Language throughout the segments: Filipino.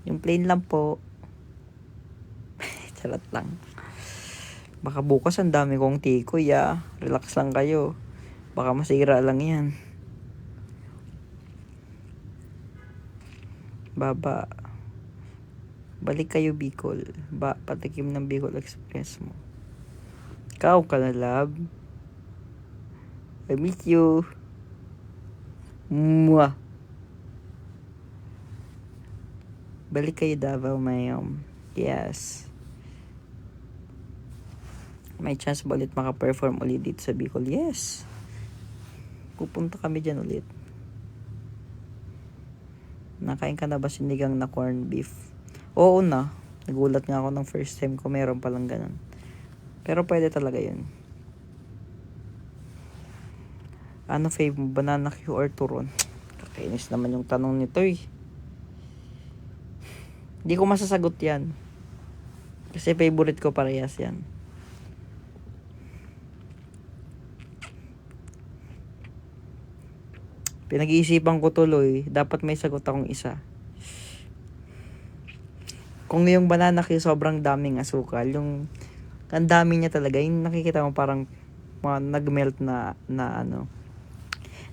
Yung plain lang po. Charot lang. Baka bukas ang dami kong tikoy Relax lang kayo. Baka masira lang yan. Baba. Balik kayo Bicol. Patikim ng Bicol Express mo. Ikaw ka na love. I miss you. Mwah. Balik kayo Davao Mayom. Yes. May chance ba ulit maka-perform ulit dito sa Bicol? Yes. Pupunta kami dyan ulit. Nakain ka na ba sinigang na corned beef? Oo na. Nagulat nga ako ng first time ko meron palang ganun. Pero pwede talaga yun. Ano fave mo? Banana Q or turon? Kakainis naman yung tanong nito eh. Hindi ko masasagot yan. Kasi favorite ko parehas yan. Pinag-iisipan ko tuloy. Dapat may sagot akong isa. Kung yung banana Q sobrang daming asukal, yung ang dami niya talaga, yung nakikita mo parang nag-melt na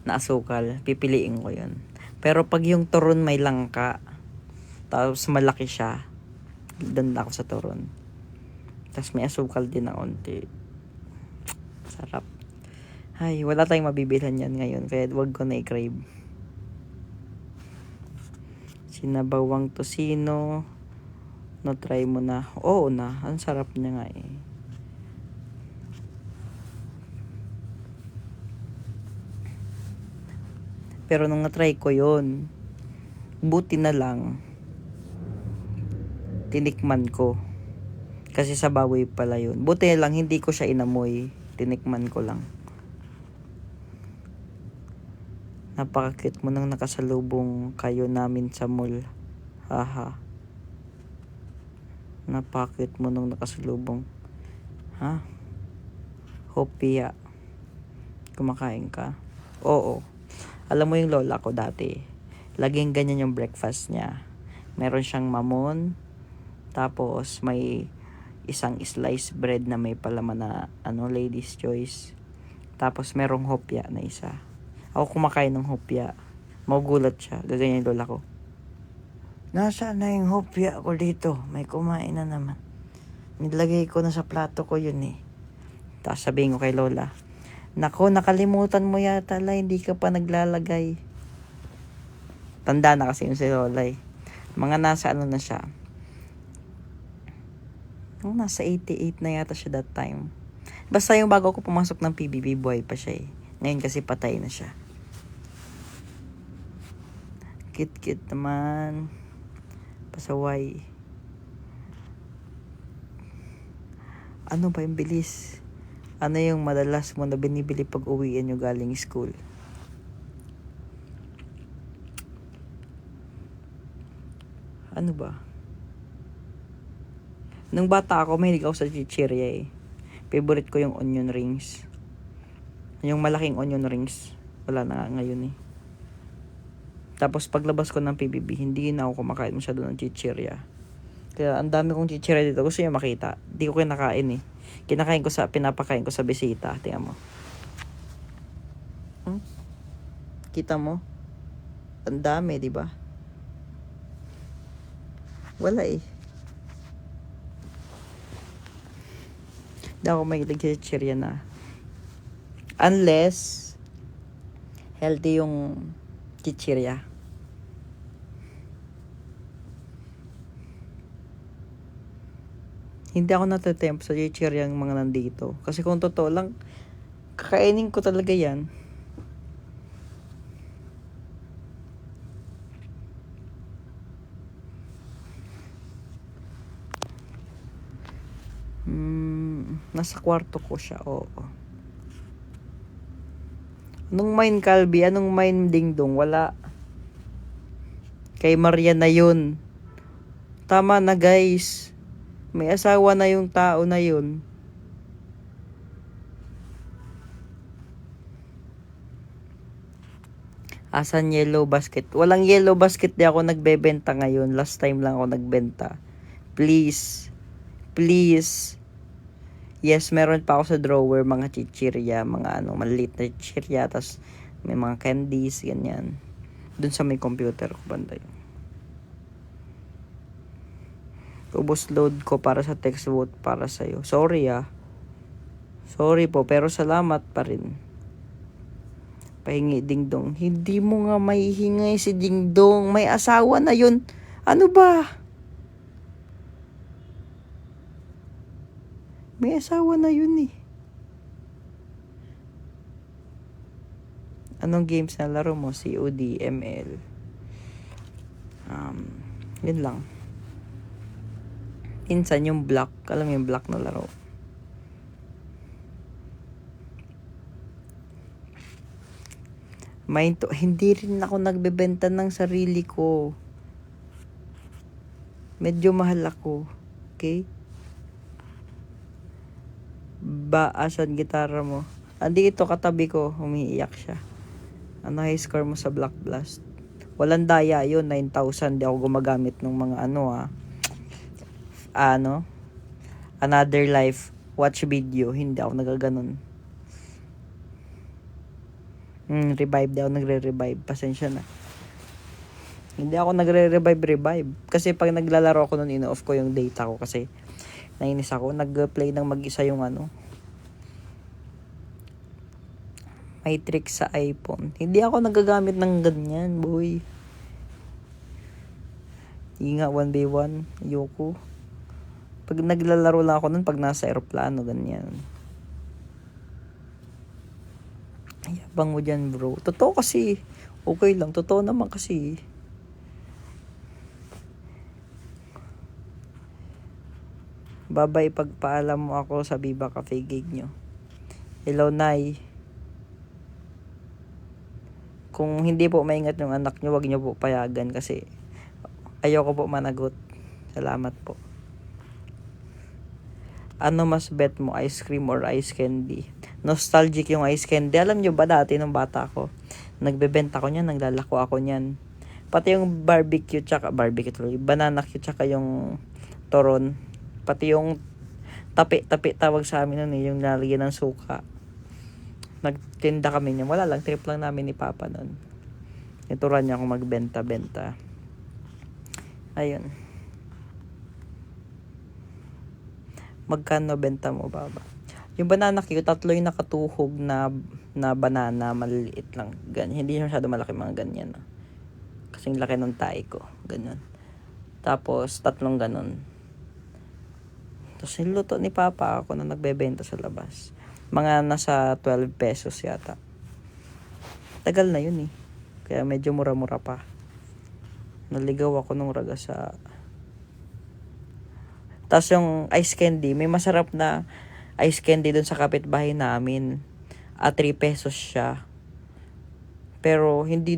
asukal, pipiliin ko yun. Pero pag yung turon may langka, tapos malaki siya, doon ako sa turon. Tapos may asukal din na onti. Sarap. Ay, wala tayong mabibilhan yan ngayon, kaya wag ko na i-crave. Sinabawang tosino, no try mo na. Oo na, ang sarap niya nga eh. Pero nung na-try ko yun, buti na lang, tinikman ko. Kasi sa baboy pala yun. Buti na lang, hindi ko siya inamoy. Tinikman ko lang. Napaka-cute mo nang nakasalubong kayo namin sa mall. Haha. Napaka-cute mo nung nakasalubong. Ha? Hopia. Kumakain ka? Oo. Alam mo yung lola ko dati. Laging ganyan yung breakfast niya. Meron siyang mamon. Tapos may isang slice bread na may palaman na ladies choice. Tapos merong hopya na isa. Ako kumakain ng hopya. Magugulat siya. Gaganyan yung lola ko. Nasaan na yung hopya ko dito? May kumain na naman. Nilagay ko na sa plato ko yun eh. Tapos sabihin ko kay lola, nako, nakalimutan mo yata la, hindi ka pa naglalagay. Tanda na kasi yung si lola eh. Mga nasa na siya. Nasa 88 na yata siya that time. Basta yung bago ko pumasok ng PBB, buhay pa siya eh. Ngayon kasi patay na siya. Kit-kit naman. Pasaway. Ano ba yung bilis? Ano yung madalas mo na binibili pag uwian nyo galing school? Ano ba? Nung bata ako, mahilig ako sa chichirya eh. Favorite ko yung onion rings. Yung malaking onion rings. Wala na ngayon eh. Tapos paglabas ko ng PBB, hindi na ako kumakain masyado ng chichirya. Kaya ang dami kong chichirya dito. Gusto niyo makita? Hindi ko kinakain eh. Pinapakain ko sa bisita. Tingnan mo. Kita mo? Ang dami, di ba? Wala eh. Hindi ako mahilig sa chichirya na. Unless, healthy yung chichirya. Hindi ako natatempt sa chichirya yung mga nandito. Kasi kung totoo lang, kakainin ko talaga yan. Nasa kwarto ko siya, oo. Anong mine Calvi? Anong mine Dingdong? Wala. Kay Maria na yun. Tama na guys. May asawa na yung tao na yun. Asan yellow basket? Walang yellow basket, di ako nagbebenta ngayon. Last time lang ako nagbenta. Please. Please. Yes, meron pa ako sa drawer, mga chichirya, mga ano, maliit na chichirya, tas may mga candies, ganyan. Dun sa may computer ko banda yun. Ubos load ko para sa text vote para sa'yo. Sorry Sorry po, pero salamat pa rin. Pahingi dingdong. Hindi mo nga mahihingay si dingdong. May asawa na yun. Ano ba? May asawa na yun eh. Anong games na laro mo? COD, ML. Yun lang. Minsan yung block. Alam mo yung block na laro. Hindi rin ako nagbebenta ng sarili ko. Medyo mahal ako. Okay? Asan gitara mo? Andi ito katabi ko. Umiiyak siya. Ano high score mo sa Black Blast? Walang daya yun. 9,000. Di ako gumagamit ng mga Another Life watch video. Hindi ako nagaganon. Revive. Di ako nagre-revive. Pasensya na. Hindi ako nagre-revive. Kasi pag naglalaro ako nun, ino-off ko yung data ko. Kasi nainis ako. Nag-play ng mag-isa yung Matrix sa iPhone. Hindi ako nagagamit ng ganyan, boy. Hindi nga 1v1. Ayoko. Pag naglalaro lang ako nun, pag nasa aeroplano, ganyan. Yabang mo dyan, bro. Totoo kasi. Okay lang. Totoo naman kasi. Babay, pagpaalam mo ako sa Viva Cafe gig nyo. Hello, Nay. Kung hindi po maingat yung anak nyo, wag nyo po payagan kasi ayoko po managot. Salamat po. Ano mas bet mo, ice cream or ice candy? Nostalgic yung ice candy. Alam nyo ba dati nung bata ko, nagbebenta ko niyan, naglalako ako niyan. Pati yung banana cue tsaka yung toron. Pati yung tapi tawag sa amin nun yung nalagyan ng suka. Nagtinda kami niyan. Wala lang, trip lang namin ni Papa nun. Ituran niya akong magbenta-benta. Ayun. Magkano benta mo, Baba? Yung banana cue, 3 yung nakatuhog na banana, maliliit lang. Ganyan. Hindi masyado malaki mga ganyan. Kasing laki ng tae ko. Ganyan. Tapos, 3 ganun. Tapos, niluto ni Papa ako na nagbebenta sa labas. Mga nasa 12 pesos yata. Tagal na yun eh. Kaya medyo mura-mura pa. Naligaw ako nung raga sa... Tapos yung ice candy, may masarap na ice candy dun sa kapitbahay namin. 3 pesos siya. Pero hindi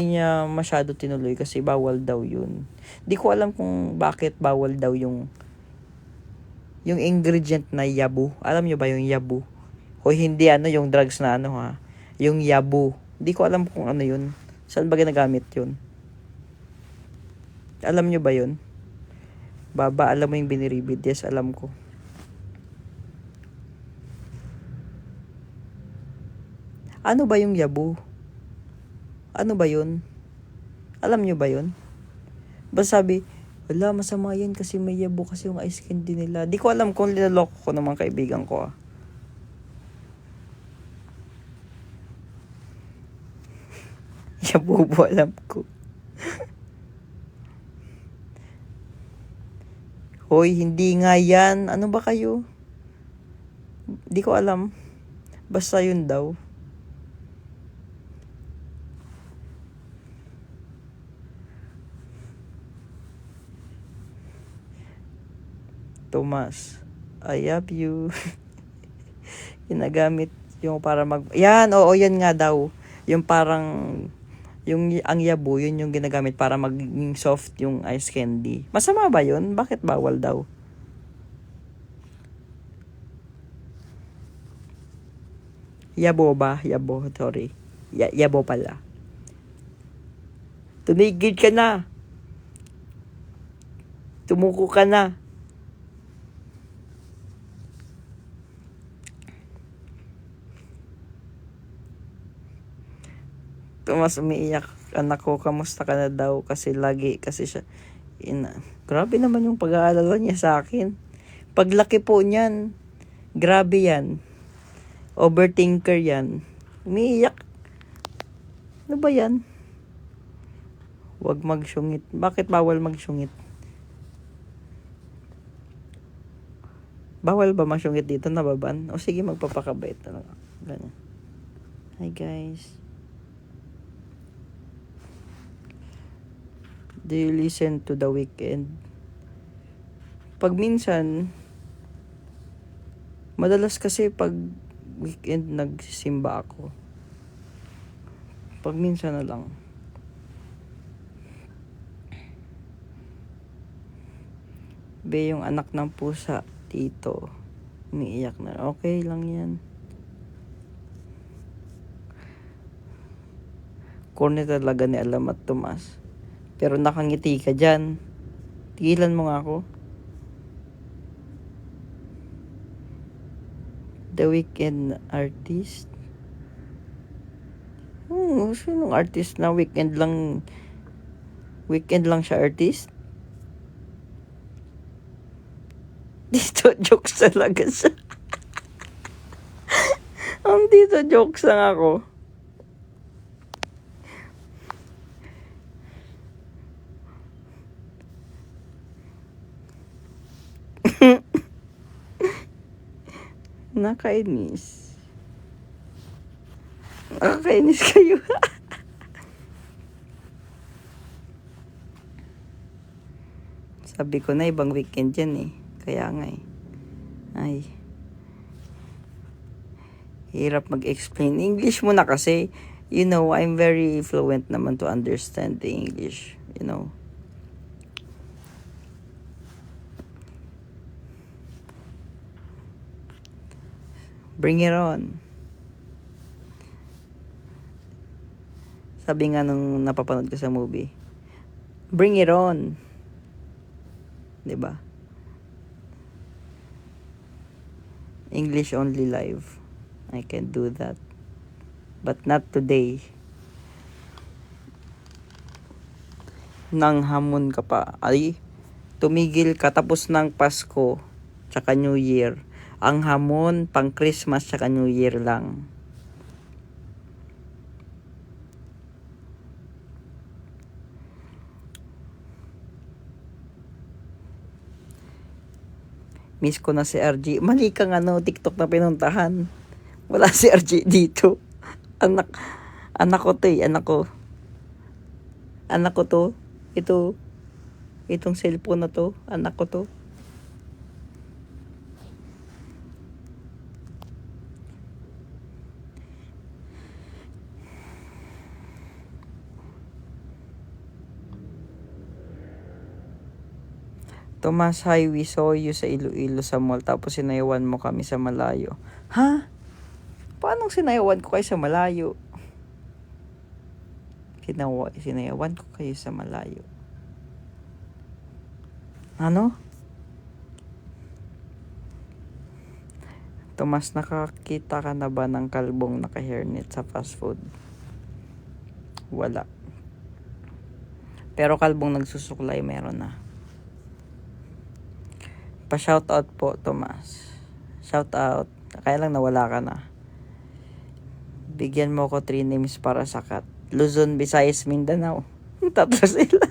niya masyado tinuloy kasi bawal daw yun. Di ko alam kung bakit bawal daw yung ingredient na yabu. Alam nyo ba yung yabu? O hindi yung drugs na yung yabu. Di ko alam kung ano yun. Saan ba ginagamit yun? Alam nyo ba yun? Baba, alam mo yung biniribid? Yes, alam ko. Ano ba yung yabu? Ano ba yun? Alam nyo ba yun? Basta sabi, wala, masama yan kasi may yabu kasi yung ice candy nila. Di ko alam kung linaloko ko ng mga kaibigan ko Yabu po alam ko. Hoy, hindi nga yan. Ano ba kayo? Di ko alam. Basta yun daw. Thomas, I love you. Ginagamit yung para yan, oo, yan nga daw. Yung parang, ang yabu, yun yung ginagamit para maging soft yung ice candy. Masama ba yun? Bakit bawal daw? Yabo ba? Yabo, sorry. Yabo pala. Tumigil ka na. Tumuko ka na. Tomas, umiiyak. Anak ko, kamusta ka na daw? Kasi siya, grabe naman yung pag-aalala niya sa akin. Paglaki po niyan, grabe yan. Overthinker yan. Umiiyak. Ano ba yan? Huwag magsyungit. Bakit bawal magsyungit? Bawal ba magsyungit dito, nababan? O sige, magpapakabait na lang. Ganyan. Hi guys. Do you listen to The Weeknd? Pag minsan, madalas kasi pag weekend nagsisimba ako. Pag minsan na lang. Be, yung anak ng pusa, tito, umiiyak na. Okay lang yan. Corny talaga ni Alamat Tomas. Pero nakangiti ka dyan. Tigilan mo nga ako. The Weeknd artist? Sinong artist na weekend lang siya artist? Dito jokes talaga siya. Dito jokes lang ako. Nakainis. Nakakainis kayo. Sabi ko na ibang weekend yan eh. Kaya nga eh. Ay. Hirap mag-explain. English mo na kasi. You know, I'm very fluent naman to understand the English. You know. Bring it on. Sabi nga nung napapanood ko sa movie, bring it on. 'Di ba? English only live. I can do that. But not today. Nang hamon ka pa. Ay, tumigil ka tapos ng Pasko tsaka New Year. Ang hamon pang Christmas tsaka New Year lang. Miss ko na si RG. Mali kang TikTok na pinuntahan. Wala si RG dito. Anak ko to eh. Anak ko to. Itong cellphone na to. Anak ko to. Tomas, hi, we saw you sa Iloilo sa mall, tapos sinayawan mo kami sa malayo. Ha? Paano sinayawan ko kayo sa malayo? Sinayawan ko kayo sa malayo. Ano? Tomas, nakakita ka na ba ng kalbong naka-hairnet sa fast food? Wala. Pero kalbong nagsusuklay, meron na. Pa-shoutout po, Tomas. Shoutout. Kaya lang nawala ka na. Bigyan mo ko 3 names para sakat. Luzon, Visayas, Mindanao. Tatlo sila.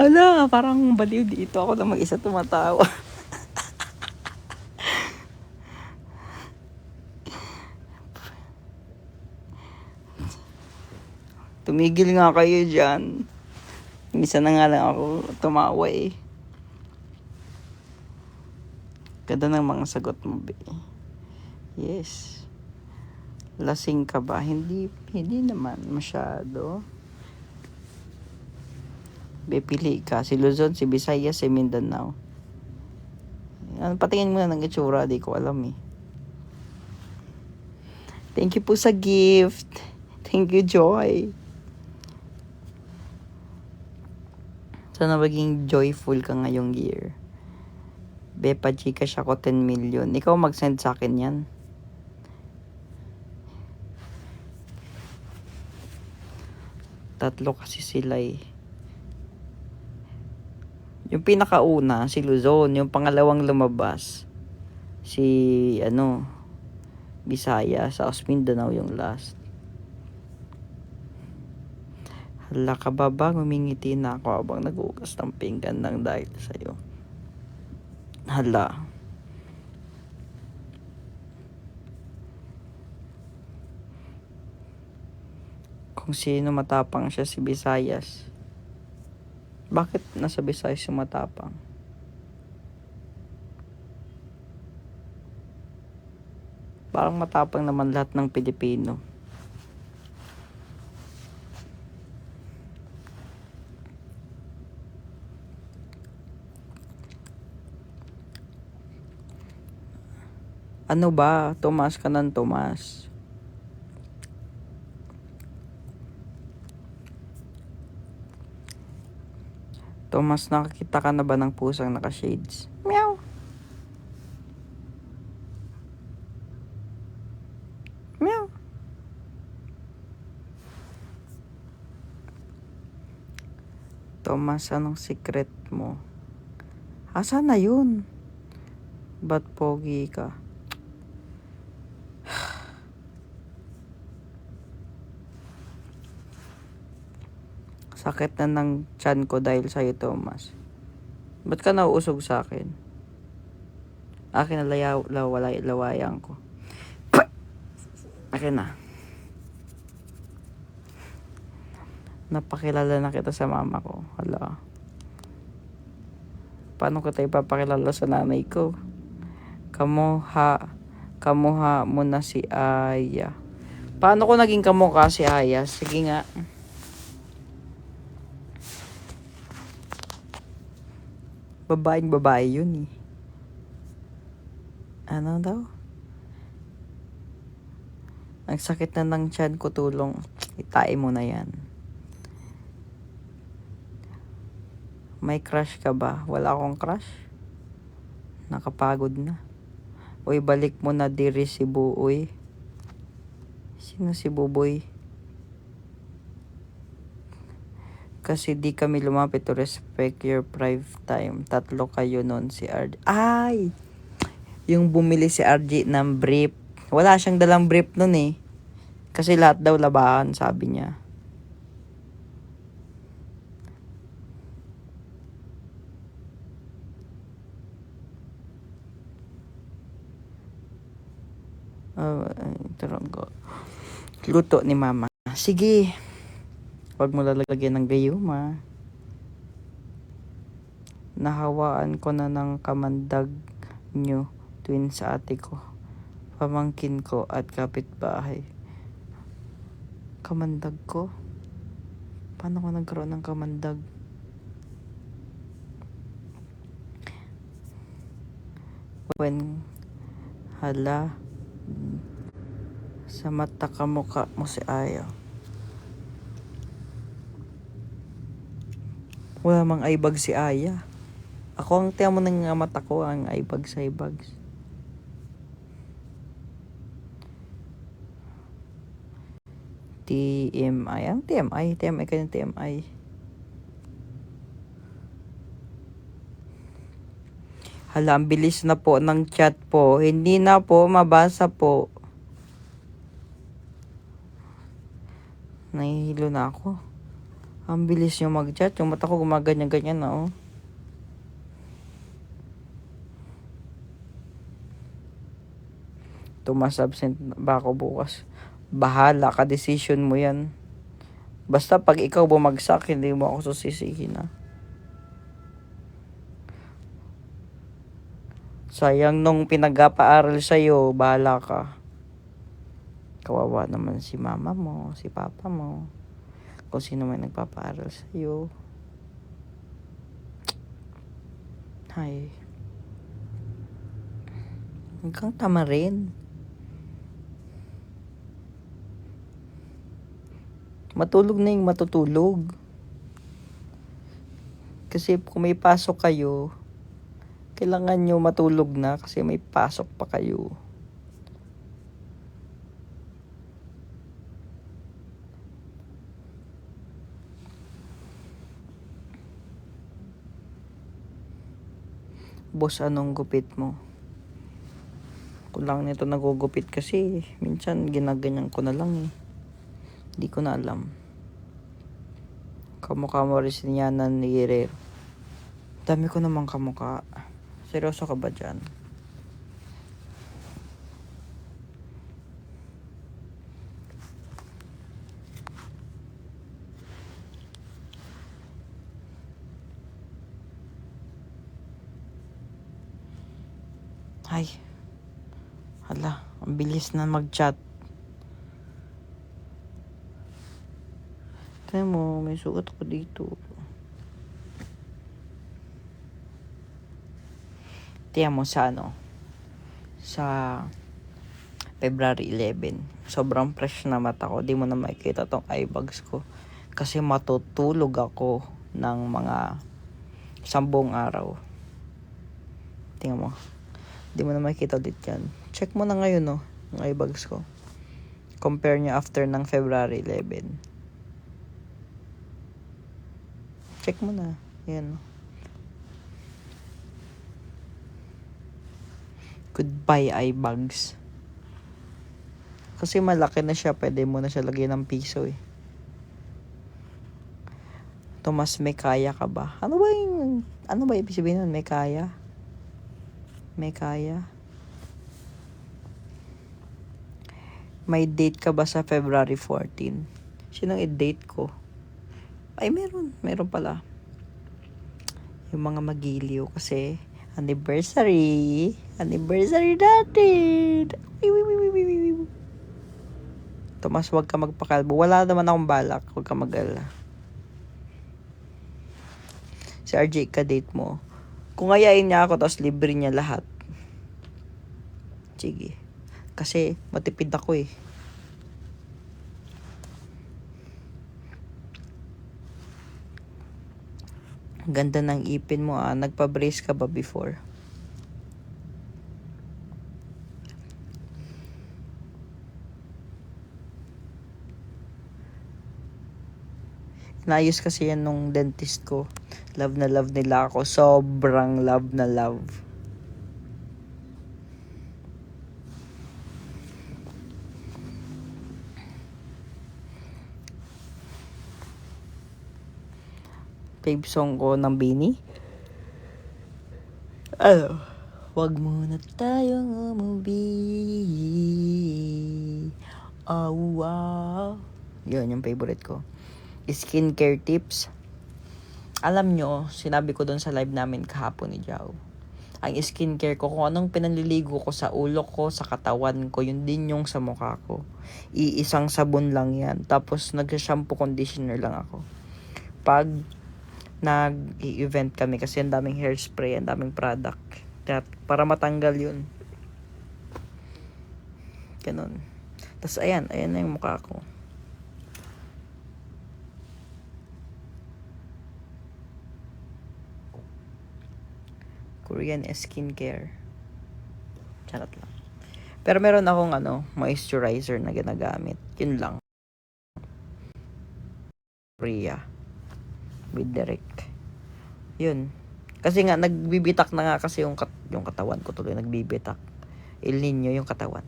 Ala, parang baliw dito. Ako lang mag-isa tumatawa. Tumigil nga kayo dyan. Minsan na nga lang ako tumawa eh. Ganda ng mga sagot mo, be. Yes. Lasing ka ba? Hindi naman masyado. Be, pili ka. Si Luzon, si Visayas, si Mindanao. Patingin mo na ng itsura, di ko alam eh. Thank you po sa gift. Thank you, Joy. Sana maging joyful ka ngayong year. Bepa Gcash ako 10 million. Ikaw mag-send sa akin yan. Tatlo kasi sila eh. Yung pinakauna, si Luzon. Yung pangalawang lumabas, si Bisaya. Sa Mindanao yung last. Hala ka ba ba? Ngumingiti na ako habang nag-uugas ng pinggan ng dahil sa'yo. Hala. Kung sino matapang siya, si Visayas. Bakit nasa Visayas yung matapang? Parang matapang naman lahat ng Pilipino. Ano ba? Tomas ka ng Tomas. Tomas, nakakita ka na ba ng pusang naka-shades? Meow. Meow. Tomas, anong secret mo? Asan na yun? Ba't pogi ka? Sakit na ng tiyan ko dahil sa'yo, Thomas. Ba't ka nauusog sa akin? Akin na lawayan ko. Akin na. Napakilala na kita sa mama ko. Hala. Paano ko tayo papakilala sa nanay ko? Kamuha mo na si Aya. Paano ko naging kamukha si Aya? Sige nga. Babaeng babae yun eh. Ano daw? Ang sakit na ng tiyan ko, tulong. Itain mo na yan. May crush ka ba? Wala akong crush. Nakapagod na. Uy, balik mo na diri si Buoy. Sino si Buboy? Kasi di kami lumapit to respect your private time. Tatlo kayo nun, si RJ. Ay! Yung bumili si RJ ng brief. Wala siyang dalang brief nun eh. Kasi lahat daw labahan, sabi niya. Luto ni mama. Sige. Huwag mo lalagyan ng gayuma. Nahawaan ko na ng kamandag nyo tuwin sa ate ko, pamangkin ko at kapitbahay. Kamandag ko? Paano ko nagkaroon ng kamandag? When hala sa mata kamukha mo si Aya. Wala mang aibag si Aya. Ako ang tiyan mo ng mata ko, ang aibag sa ibag. TMI. Ang TMI. TMI ka ng TMI. Hala, ang bilis na po ng chat po. Hindi na po mabasa po. Nahihilo na ako. Ang bilis nyo mag-chat. Yung mata ko gumaganyan-ganyan na oh. Tumas absent ba ako bukas? Bahala ka, decision mo yan. Basta pag ikaw bumagsak, hindi mo ako susisihin na. Sayang nung pinagpaaral sa'yo, bahala ka. Kawawa naman si mama mo, si papa mo. Kung sino man nagpapaaral sa'yo. Hay. Hanggang tama rin. Matulog na yung matutulog. Kasi kung may pasok kayo, kailangan nyo matulog na kasi may pasok pa kayo. Boss, anong gupit mo? Kulang nito nagugupit kasi minsan ginaganyan ko na lang eh. Hindi ko na alam. Kamukha mo rin si Yana ni Guerrero. Dami ko namang kamukha. Seryoso ka ba dyan? Ay. Hala, ang bilis na mag-chat. Tignan mo, may suot ko dito. Tignan mo sa sa February 11. Sobrang fresh na mata ko. Di mo na makikita tong eye bags ko. Kasi matutulog ako ng mga 10 araw. Tingnan mo. Di mo na makikita ulit yan. Check mo na ngayon, yung eye bags ko. Compare niya after ng February 11. Check mo na. Yan. Goodbye eye bags. Kasi malaki na siya. Pwede mo na siya lagyan ng piso eh. Tomas, may kaya ka ba? Ano ba ibig sabihin nun? May kaya? May kaya? May date ka ba sa February 14? Sinong i-date ko? Ay, meron. Meron pala. Yung mga magiliw kasi anniversary. Anniversary natin. Tomas, wag ka magpakalbo. Wala naman akong balak. Wag ka mag-alala. Si RJ ka-date mo. Kung ayain niya ako, tapos libre niya lahat. Sige. Kasi matipid ako eh. Ganda ng ipin mo ah. Nagpa-brace ka ba before? Naayos kasi yan nung dentist ko. Love na love nila ako. Sobrang love na love. Fave song ko ng Bini. Ano? Wag muna tayong umuwi. Oh, wow. Yun yung favorite ko. Skincare tips. Alam nyo, sinabi ko dun sa live namin kahapon ni Jao. Ang skincare ko, kung anong pinanliligo ko sa ulo ko, sa katawan ko, yun din yung sa mukha ko. Iisang sabon lang yan. Tapos nag-shampoo conditioner lang ako. Pag nag-event kami kasi ang daming hairspray, ang daming product. Para matanggal yun. Ganun. Tapos ayan na yung mukha ko. Korean skincare. Charot lang. Pero meron akong moisturizer na ginagamit. Yun lang. Korea. With Derek. Yun. Kasi nga, nagbibitak na nga kasi yung katawan ko tuloy. Nagbibitak. El Nino yung katawan.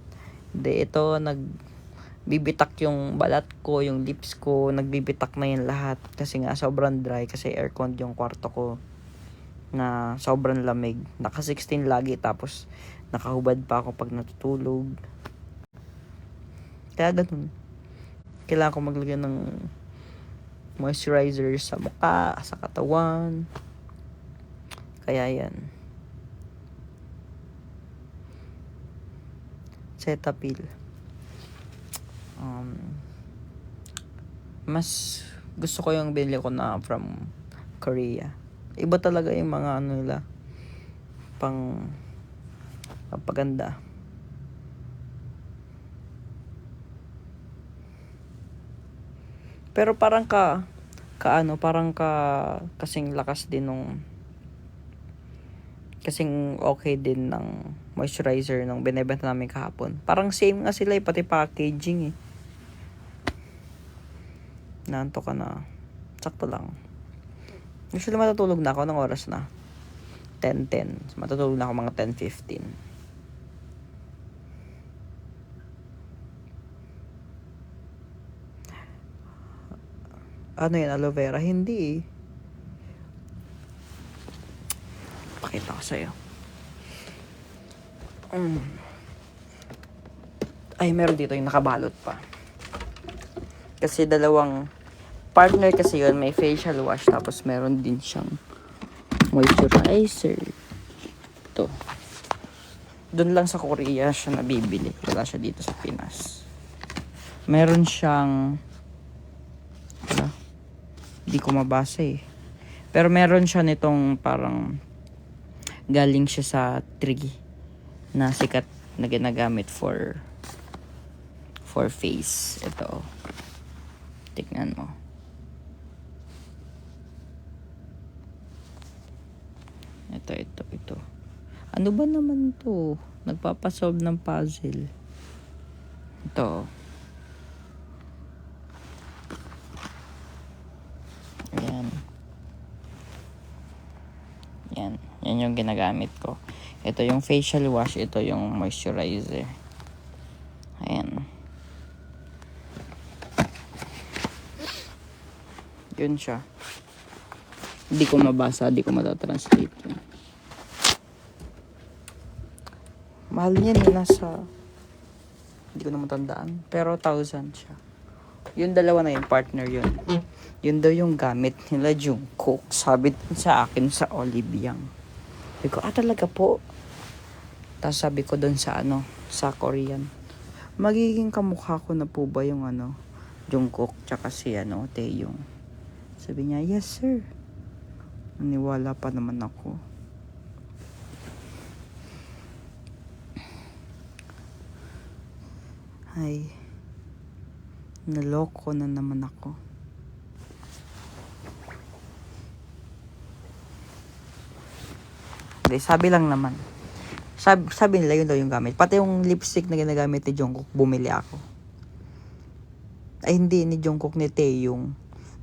Hindi, ito, nagbibitak yung balat ko, yung lips ko. Nagbibitak na yung lahat. Kasi nga, sobrang dry. Kasi aircon yung kwarto ko. Na sobrang lamig. Naka 16 lagi. Tapos, nakahubad pa ako pag natutulog. Kaya ganun. Kailangan ko maglagyan ng moisturizer sa mukha, sa katawan. Kaya yan. Cetaphil. Mas gusto ko yung binili ko na from Korea. Iba talaga yung mga nila. Paganda. Pero parang kasing lakas din nung, kasing okay din ng moisturizer nung binebenta namin kahapon. Parang same nga sila pati packaging Naanto ka na. Sakto lang. Usually matutulog na ako ng oras na 10:10. Matutulog na ako mga 10:15. Ano yan, aloe vera? Hindi Pakita ko sa'yo. Ay, meron dito yung nakabalot pa. Kasi dalawang partner kasi yun. May facial wash. Tapos meron din siyang moisturizer. Ito. Doon lang sa Korea siya nabibili. Wala siya dito sa Pinas. Meron siyang Hindi ko mabasa Pero meron siya nitong parang galing siya sa tree na sikat na ginagamit for face. Ito. Tignan mo. Ito. Ano ba naman to? Nagpapasolve ng puzzle. Ito. Yan yung ginagamit ko. Ito yung facial wash. Ito yung moisturizer. Ayan. Yun siya. Hindi ko mabasa. Hindi ko matatranslate yun. Mahal niyan nasa hindi ko na matandaan. Pero 1,000 siya. Yung dalawa na yun, partner yun. Yun daw yung gamit nila Jungkook. Sabi sa akin sa Olive Young. Sabi ko, talaga po. Tapos sabi ko doon sa sa Korean. Magiging kamukha ko na po ba yung Jungkook tsaka si Taeyong. Sabi niya, yes sir. Naniwala pa naman ako. Ay, naloko na naman ako. Hindi, sabi lang naman. Sabi nila yun daw yung gamit. Pati yung lipstick na ginagamit ni Jungkook, bumili ako. Ay, hindi ni Jungkook, ni Taeyong.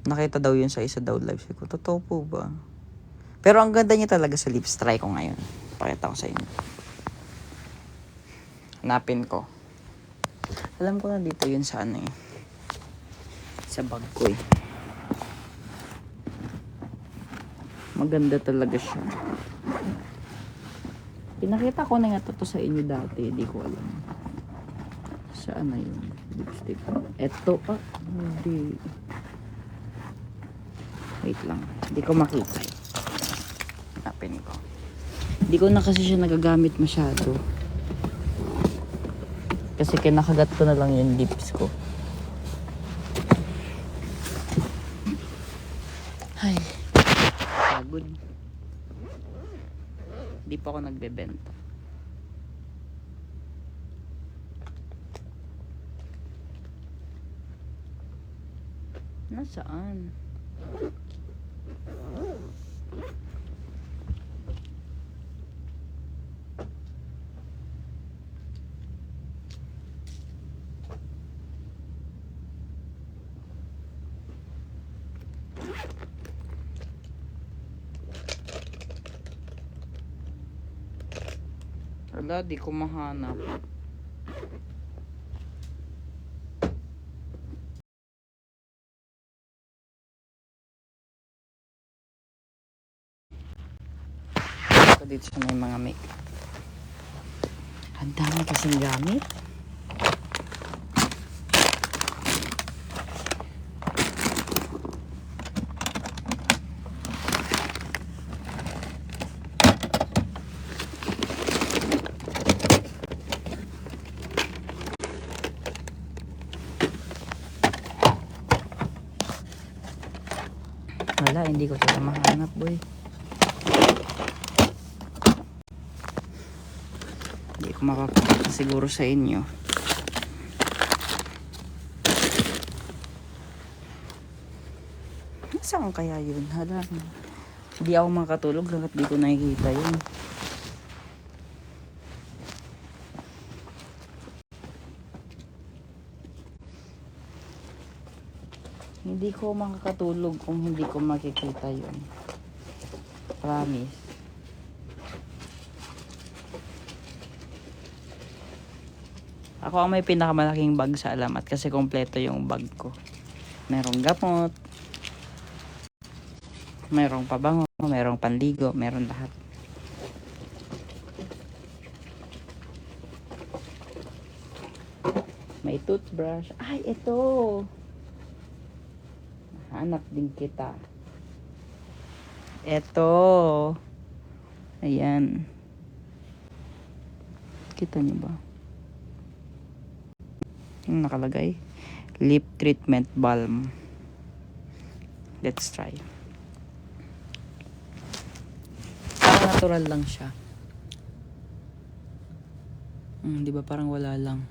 Nakita daw yun sa isa daw live. Sabi ko, totoo po ba? Pero ang ganda niya talaga sa lips. Try ko ngayon. Pakita ko sa inyo. Hanapin ko. Alam ko na dito yun sa sa bag ko Maganda talaga siya. Pinakita ko na nga to sa inyo dati. Hindi ko alam. Saan na yun? Lipstick. Eto. Hindi. Wait lang. Hindi ko makita. Hanapin ko. Hindi ko na kasi siya nagagamit masyado. Kasi kinakagat ko na lang yung lips ko. Ay. Pagod. Hindi pa ako nagbebenta. Nasaan? Wala, di ko mahanap. Ito dito sa may mga makeup. Ang dami kasing gamit. Wala, hindi ko sila mahanap, boy. Hindi ko makakita siguro sa inyo. Saan kaya yun? Hala. Hindi ako makatulog hanggat di ko nakikita yun. Hindi ko makakatulog kung hindi ko makikita yun. Promise. Ako ang may pinakamalaking bag sa Alamat kasi kompleto yung bag ko. Merong gamot, merong pabango, merong panligo, meron lahat. May toothbrush. Ay, ito. Hanap din kita. Ito. Ayan. Kita niyo ba? Yung nakalagay. Lip treatment balm. Let's try. Parang natural lang siya. Di ba parang wala lang.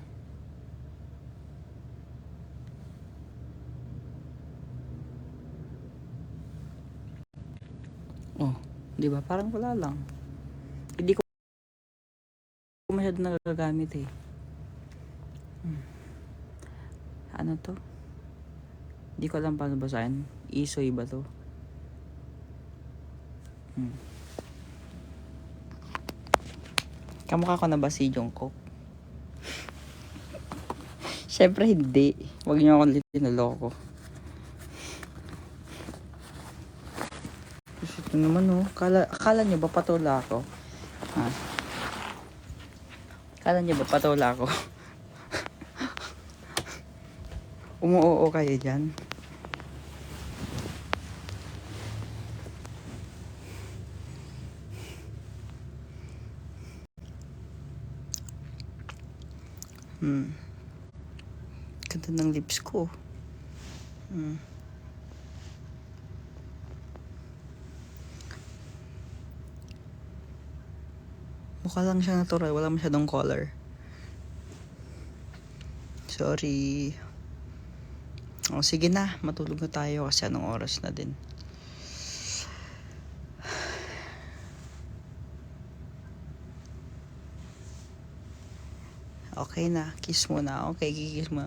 Oh, di ba parang wala lang. Hindi ko masyado nagagamit eh. Ano to? Hindi ko alam paano basahin. Isoy ba to? Kamukha ko na ba si Jungkook? Syempre hindi. Huwag niyo akong linaloko. Ito naman oh. Akala niyo ba patula ako? Ha? Akala niyo ba patula ako? Umuoo kayo dyan. Ganda ng lips ko. Mukha lang siya natural. Wala masyadong color. Sorry. O, sige na. Matulog na tayo kasi anong oras na din. Okay na. Kiss mo na. Okay, kikiss mo.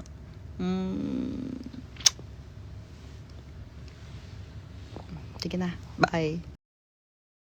Sige na. Bye.